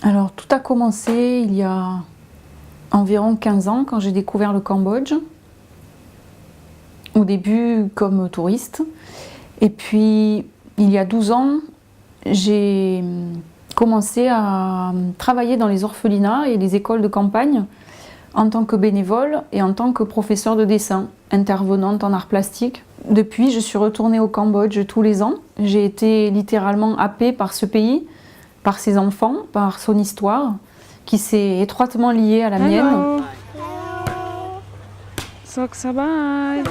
Alors tout a commencé il y a environ 15 ans quand j'ai découvert le Cambodge. Au début comme touriste. Et puis il y a 12 ans, j'ai commencé à travailler dans les orphelinats et les écoles de campagne en tant que bénévole et en tant que professeur de dessin, intervenante en arts plastiques. Depuis, je suis retournée au Cambodge tous les ans. J'ai été littéralement happée par ce pays, par ses enfants, par son histoire, qui s'est étroitement liée à la mienne. Sok sabay.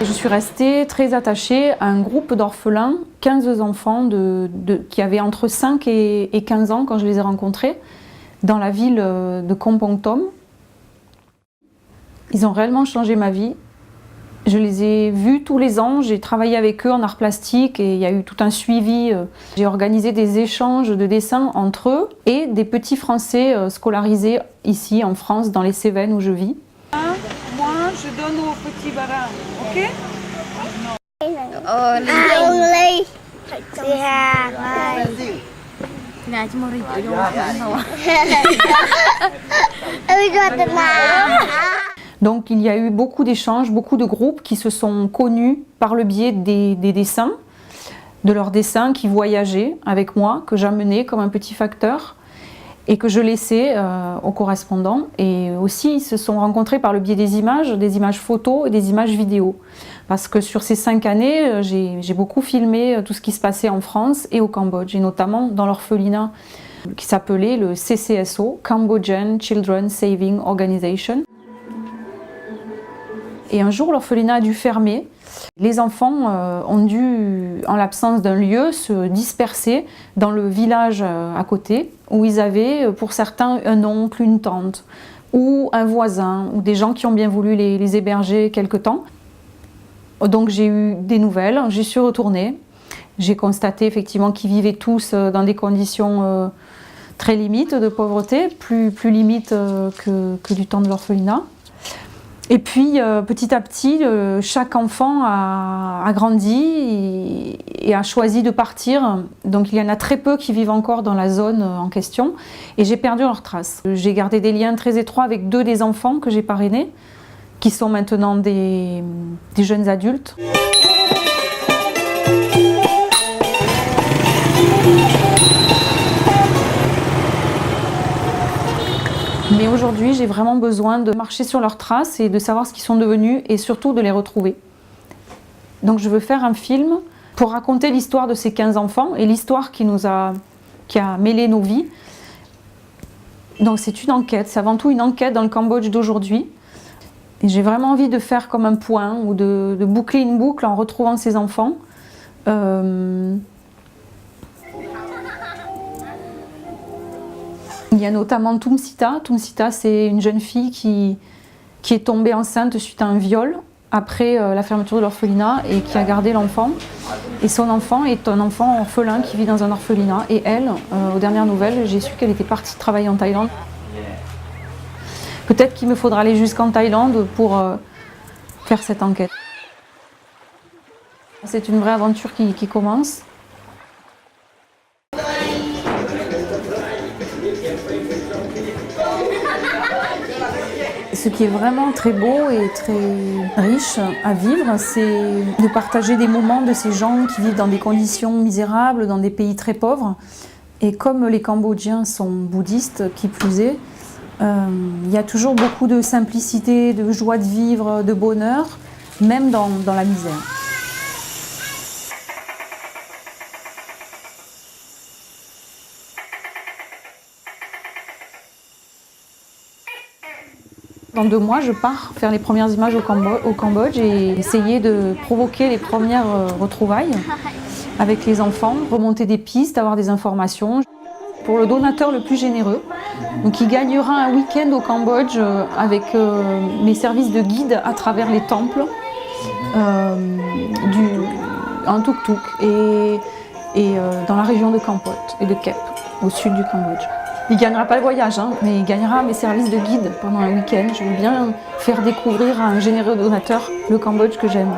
Je suis restée très attachée à un groupe d'orphelins, 15 enfants qui avaient entre 5 et 15 ans quand je les ai rencontrés, dans la ville de Kompong Thom. Ils ont réellement changé ma vie. Je les ai vus tous les ans, j'ai travaillé avec eux en arts plastiques et il y a eu tout un suivi. J'ai organisé des échanges de dessins entre eux et des petits Français scolarisés ici en France, dans les Cévennes où je vis. Moi, je donne au petit barin, ok? Donc il y a eu beaucoup d'échanges, beaucoup de groupes qui se sont connus par le biais des dessins, de leurs dessins, qui voyageaient avec moi, que j'amenais comme un petit facteur et que je laissais aux correspondants. Et aussi ils se sont rencontrés par le biais des images photos et des images vidéo. Parce que sur ces 5 années, j'ai beaucoup filmé tout ce qui se passait en France et au Cambodge, et notamment dans l'orphelinat qui s'appelait le CCSO, Cambodian Children Saving Organization. Et un jour, l'orphelinat a dû fermer. Les enfants ont dû, en l'absence d'un lieu, se disperser dans le village à côté, où ils avaient, pour certains, un oncle, une tante, ou un voisin, ou des gens qui ont bien voulu les héberger quelque temps. Donc j'ai eu des nouvelles, j'y suis retournée. J'ai constaté effectivement qu'ils vivaient tous dans des conditions très limites de pauvreté, plus limites que du temps de l'orphelinat. Et puis petit à petit, chaque enfant a grandi et a choisi de partir. Donc il y en a très peu qui vivent encore dans la zone en question. Et j'ai perdu leurs traces. J'ai gardé des liens très étroits avec 2 des enfants que j'ai parrainés, qui sont maintenant des jeunes adultes. Mais aujourd'hui, j'ai vraiment besoin de marcher sur leurs traces et de savoir ce qu'ils sont devenus et surtout de les retrouver. Donc je veux faire un film pour raconter l'histoire de ces 15 enfants et l'histoire qui a mêlé nos vies. Donc c'est une enquête, c'est avant tout une enquête dans le Cambodge d'aujourd'hui. Et j'ai vraiment envie de faire comme un point ou de boucler une boucle en retrouvant ces enfants. Il y a notamment Tumsita. Tumsita, c'est une jeune fille qui est tombée enceinte suite à un viol après la fermeture de l'orphelinat et qui a gardé l'enfant. Et son enfant est un enfant orphelin qui vit dans un orphelinat. Et elle, aux dernières nouvelles, j'ai su qu'elle était partie travailler en Thaïlande. Peut-être qu'il me faudra aller jusqu'en Thaïlande pour faire cette enquête. C'est une vraie aventure qui commence. Ce qui est vraiment très beau et très riche à vivre, c'est de partager des moments de ces gens qui vivent dans des conditions misérables, dans des pays très pauvres. Et comme les Cambodgiens sont bouddhistes, qui plus est, il y a toujours beaucoup de simplicité, de joie de vivre, de bonheur, même dans la misère. Dans 2 mois, je pars faire les premières images au Cambodge et essayer de provoquer les premières retrouvailles avec les enfants, remonter des pistes, avoir des informations. Pour le donateur le plus généreux, donc il gagnera un week-end au Cambodge avec mes services de guide à travers les temples, en tuk-tuk et dans la région de Kampot et de Kep, au sud du Cambodge. Il gagnera pas le voyage, hein, mais il gagnera mes services de guide pendant un week-end. Je veux bien faire découvrir à un généreux donateur le Cambodge que j'aime.